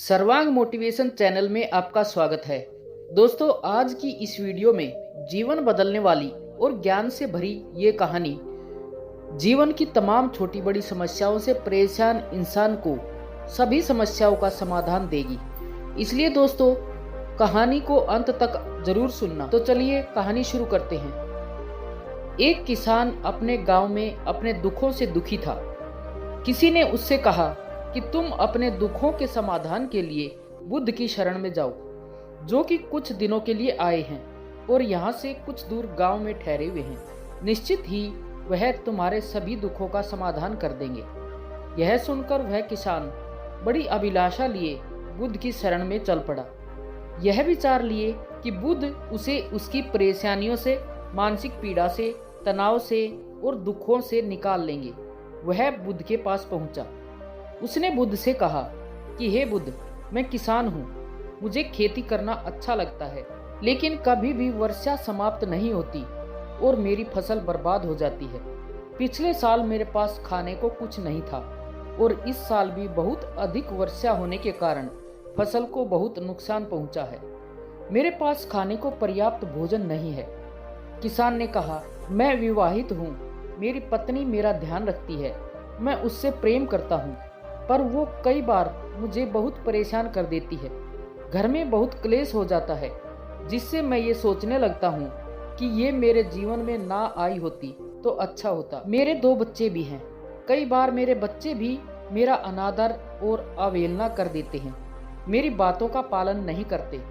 सर्वांग motivation channel में आपका स्वागत है। दोस्तों, आज की इस वीडियो में जीवन बदलने वाली और ज्ञान से भरी ये कहानी जीवन की तमाम छोटी बड़ी समस्याओं से परेशान इंसान को सभी समस्याओं का समाधान देगी। इसलिए दोस्तों, कहानी को अंत तक जरूर सुनना। तो चलिए कहानी शुरू करते हैं। एक किसान अपने गांव में अपने दुखों से दुखी था। किसी ने उससे कहा कि तुम अपने दुखों के समाधान के लिए बुद्ध की शरण में जाओ, जो कि कुछ दिनों के लिए आए हैं और यहाँ से कुछ दूर गांव में ठहरे हुए हैं। निश्चित ही वह तुम्हारे सभी दुखों का समाधान कर देंगे। यह सुनकर वह किसान बड़ी अभिलाषा लिए बुद्ध की शरण में चल पड़ा। यह विचार लिए कि बुद्ध उसे उसकी परेशानियों से, मानसिक पीड़ा से, तनाव से और दुखों से निकाल लेंगे। वह बुद्ध के पास पहुंचा। उसने बुद्ध से कहा कि हे बुद्ध, मैं किसान हूँ, मुझे खेती करना अच्छा लगता है, लेकिन कभी भी वर्षा समाप्त नहीं होती और मेरी फसल बर्बाद हो जाती है। पिछले साल मेरे पास खाने को कुछ नहीं था और इस साल भी बहुत अधिक वर्षा होने के कारण फसल को बहुत नुकसान पहुंचा है। मेरे पास खाने को पर्याप्त भोजन नहीं है। किसान ने कहा, मैं विवाहित हूँ, मेरी पत्नी मेरा ध्यान रखती है, मैं उससे प्रेम करता हूँ, पर वो कई बार मुझे बहुत परेशान कर देती है। घर में बहुत क्लेश हो जाता है, जिससे मैं ये सोचने लगता हूँ कि ये मेरे जीवन में ना आई होती तो अच्छा होता। मेरे 2 बच्चे भी हैं। कई बार मेरे बच्चे भी मेरा अनादर और अवहेलना कर देते हैं, मेरी बातों का पालन नहीं करते।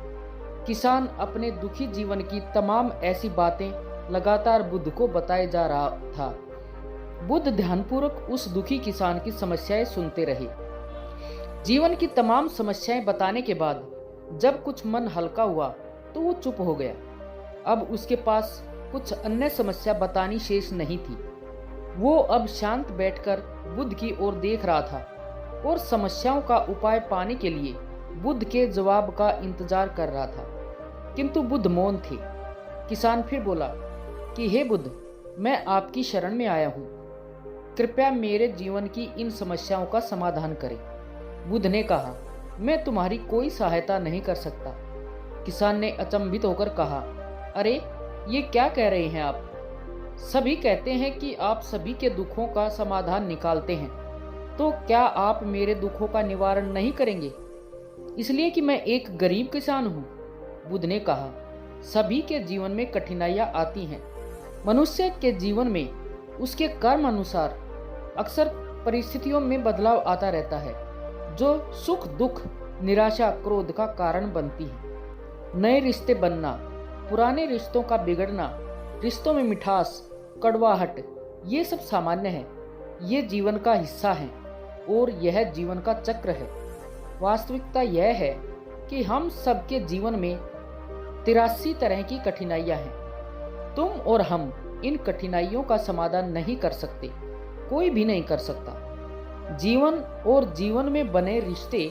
किसान अपने दुखी जीवन की तमाम ऐसी बातें लगातार बुद्ध को बताए जा रहा था। बुद्ध ध्यानपूर्वक उस दुखी किसान की समस्याएं सुनते रहे। जीवन की तमाम समस्याएं बताने के बाद जब कुछ मन हल्का हुआ तो वो चुप हो गया। अब उसके पास कुछ अन्य समस्या बतानी शेष नहीं थी। वो अब शांत बैठकर बुद्ध की ओर देख रहा था और समस्याओं का उपाय पाने के लिए बुद्ध के जवाब का इंतजार कर रहा था, किंतु बुद्ध मौन थे। किसान फिर बोला कि हे बुद्ध, मैं आपकी शरण में आया हूँ, कृपया मेरे जीवन की इन समस्याओं का समाधान करें। बुद्ध ने कहा, मैं तुम्हारी कोई सहायता नहीं कर सकता। किसान ने अचंभित होकर कहा, अरे ये क्या कह रहे हैं आप? सभी कहते हैं कि आप सभी के दुखों का समाधान निकालते हैं, तो क्या आप मेरे दुखों का निवारण नहीं करेंगे? इसलिए कि मैं एक गरीब किसान हूँ। बुद्ध ने कहा, सभी के जीवन में कठिनाइयाँ आती हैं। मनुष्य के जीवन में उसके कर्म अनुसार अक्सर परिस्थितियों में बदलाव आता रहता है, जो सुख, दुख, निराशा, क्रोध का कारण बनती है। नए रिश्ते बनना, पुराने रिश्तों का बिगड़ना, रिश्तों में मिठास, कड़वाहट, ये सब सामान्य है। ये जीवन का हिस्सा है और यह जीवन का चक्र है। वास्तविकता यह है कि हम सबके जीवन में 83 तरह की कठिनाइयां हैं। तुम और हम इन कठिनाइयों का समाधान नहीं कर सकते, कोई भी नहीं कर सकता। जीवन और जीवन में बने रिश्ते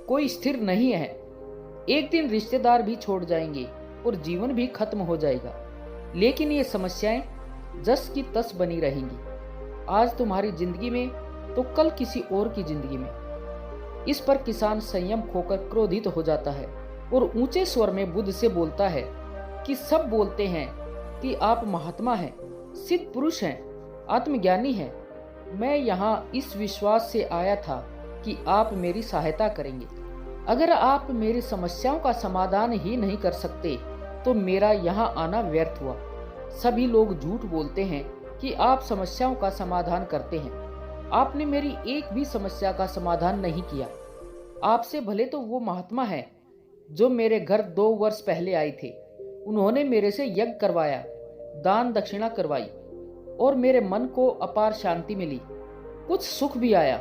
कोई स्थिर नहीं है। एक दिन रिश्तेदार भी छोड़ जाएंगे और जीवन भी खत्म हो जाएगा, लेकिन ये समस्याएं जस की तस बनी रहेंगी। आज तुम्हारी जिंदगी में तो कल किसी और की जिंदगी में। इस पर किसान संयम खोकर क्रोधित हो जाता है और ऊंचे स्वर में बुद्ध से बोलता है कि सब बोलते हैं कि आप महात्मा हैं, सिद्ध पुरुष हैं, आत्मज्ञानी हैं। मैं यहाँ इस विश्वास से आया था कि आप मेरी सहायता करेंगे। अगर आप मेरी समस्याओं का समाधान ही नहीं कर सकते तो मेरा यहाँ आना व्यर्थ हुआ। सभी लोग झूठ बोलते हैं कि आप समस्याओं का समाधान करते हैं। आपने मेरी एक भी समस्या का समाधान नहीं किया। आपसे भले तो वो महात्मा है जो मेरे घर 2 वर्ष पहले आए थे। उन्होंने मेरे से यज्ञ करवाया, दान दक्षिणा करवाई और मेरे मन को अपार शांति मिली। कुछ सुख भी आया,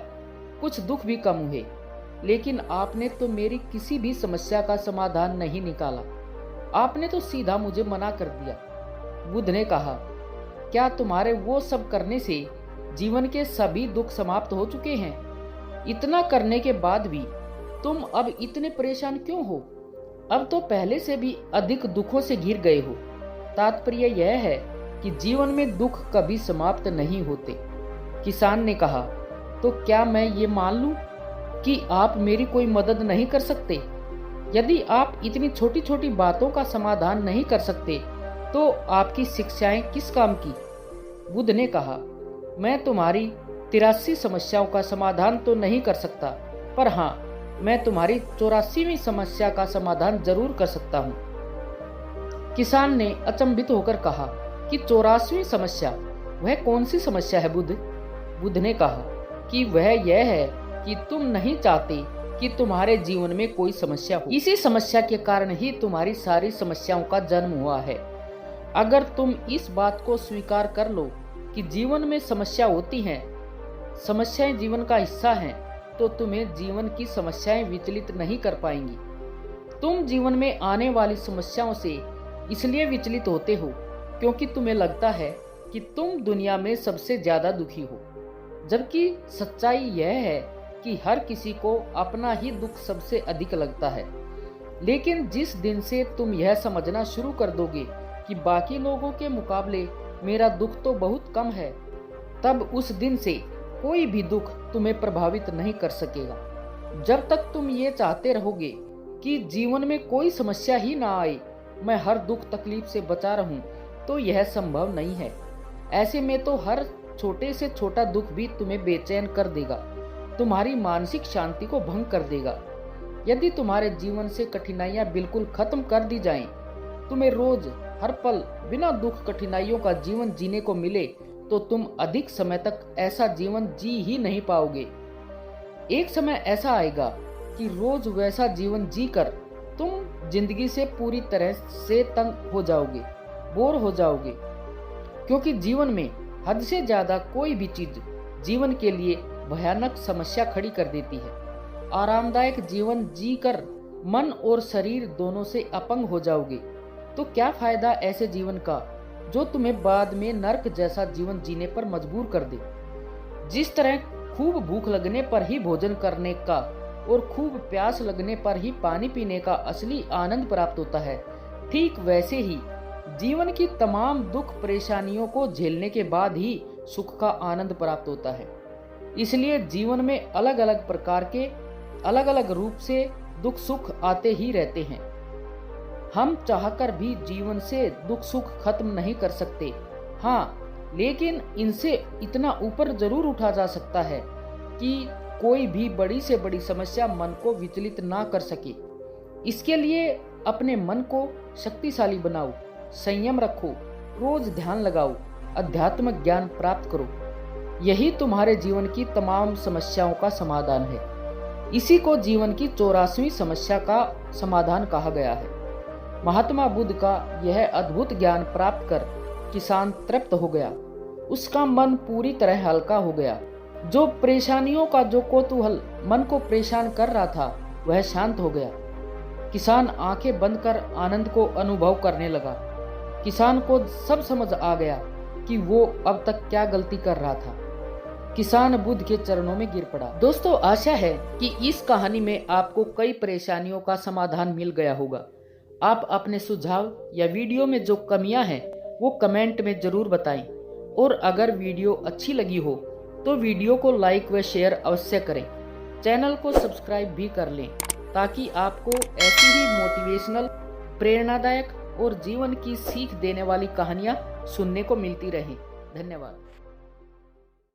कुछ दुख भी कम हुए, लेकिन आपने तो मेरी किसी भी समस्या का समाधान नहीं निकाला। आपने तो सीधा मुझे मना कर दिया। बुद्ध ने कहा, क्या तुम्हारे वो सब करने से जीवन के सभी दुख समाप्त हो चुके हैं? इतना करने के बाद भी तुम अब इतने परेशान क्यों हो? अब तो पहले से भी अधिक दुखों से घिर गए हो। तात्पर्य यह है कि जीवन में दुख कभी समाप्त नहीं होते। किसान ने कहा, तो क्या मैं ये मान लूं कि आप मेरी कोई मदद नहीं कर सकते? यदि आप इतनी छोटी छोटी बातों का समाधान नहीं कर सकते तो आपकी शिक्षाएं किस काम की? बुद्ध ने कहा, मैं तुम्हारी 83 समस्याओं का समाधान तो नहीं कर सकता, पर हाँ, मैं तुम्हारी 84वीं समस्या का समाधान जरूर कर सकता हूँ। किसान ने अचंभित होकर कहा कि 84वीं समस्या, वह कौन सी समस्या है बुद्ध? बुद्ध ने कहा कि वह यह है कि तुम नहीं चाहते कि तुम्हारे जीवन में कोई समस्या हो। इसी समस्या के कारण ही तुम्हारी सारी समस्याओं का जन्म हुआ है। अगर तुम इस बात को स्वीकार कर लो कि जीवन में समस्या होती हैं, समस्याएं जीवन का हिस्सा हैं, तो तुम्हें जीवन की समस्याएं विचलित नहीं कर पाएंगी। तुम जीवन में आने वाली समस्याओं से इसलिए विचलित होते हो क्योंकि तुम्हें लगता है कि तुम दुनिया में सबसे ज्यादा दुखी हो, जबकि सच्चाई यह है कि हर किसी को अपना ही दुख सबसे अधिक लगता है। लेकिन जिस दिन से तुम यह समझना शुरू कर दोगे कि बाकी लोगों के मुकाबले मेरा दुख तो बहुत कम है, तब उस दिन से कोई भी दुख तुम्हें प्रभावित नहीं कर सकेगा। जब तक तुम ये चाहते रहोगे कि जीवन में कोई समस्या ही ना आए, मैं हर दुख तकलीफ से बचा रहूं, तो यह संभव नहीं है। ऐसे में तो हर छोटे से छोटा दुख भी तुम्हें बेचैन कर देगा, तुम्हारी मानसिक शांति को भंग कर देगा। यदि तुम्हारे जीवन से कठिनाइयां बिल्कुल खत्म कर दी जाएं, तुम्हें रोज हर पल बिना दुख कठिनाइयों का जीवन जीने को मिले, तो तुम अधिक समय तक ऐसा जीवन जी ही नहीं पाओगे। एक समय ऐसा आएगा कि रोज वैसा जीवन जीकर तुम जिंदगी से पूरी तरह से तंग हो जाओगे, बोर हो जाओगे, क्योंकि जीवन में हद से ज्यादा कोई भी चीज जीवन के लिए भयानक समस्या खड़ी कर देती है। आरामदायक जीवन जीकर मन और शरीर दोनों से अपंग हो जाओगे, तो क्या फायदा ऐसे जीवन का जो तुम्हें बाद में नर्क जैसा जीवन जीने पर मजबूर कर दे। जिस तरह खूब भूख लगने पर ही भोजन करने का और खूब प्यास लगने पर ही पानी पीने का असली आनंद प्राप्त होता है, ठीक वैसे ही जीवन की तमाम दुख परेशानियों को झेलने के बाद ही सुख का आनंद प्राप्त होता है। इसलिए जीवन में अलग अलग प्रकार के अलग अलग रूप से दुख सुख आते ही रहते हैं। हम चाहकर भी जीवन से दुख सुख खत्म नहीं कर सकते, हाँ, लेकिन इनसे इतना ऊपर जरूर उठा जा सकता है कि कोई भी बड़ी से बड़ी समस्या मन को विचलित ना कर सके। इसके लिए अपने मन को शक्तिशाली बनाओ, संयम रखो, रोज ध्यान लगाओ, अध्यात्म ज्ञान प्राप्त करो। यही तुम्हारे जीवन की तमाम समस्याओं का समाधान है। इसी को जीवन की 84वीं समस्या का समाधान कहा गया है। महात्मा बुद्ध का यह अद्भुत ज्ञान प्राप्त कर किसान तृप्त हो गया। उसका मन पूरी तरह हल्का हो गया। जो परेशानियों का जो कौतूहल मन को परेशान कर रहा था, वह शांत हो गया। किसान आंखें बंद कर आनंद को अनुभव करने लगा। किसान को सब समझ आ गया कि वो अब तक क्या गलती कर रहा था। किसान बुद्ध के चरणों में गिर पड़ा। दोस्तों, आशा है कि इस कहानी में आपको कई परेशानियों का समाधान मिल गया होगा। आप अपने सुझाव या वीडियो में जो कमियां हैं वो कमेंट में जरूर बताएं, और अगर वीडियो अच्छी लगी हो तो वीडियो को लाइक व शेयर अवश्य करें। चैनल को सब्सक्राइब भी कर लें ताकि आपको ऐसी ही मोटिवेशनल, प्रेरणादायक और जीवन की सीख देने वाली कहानियां सुनने को मिलती रहें। धन्यवाद।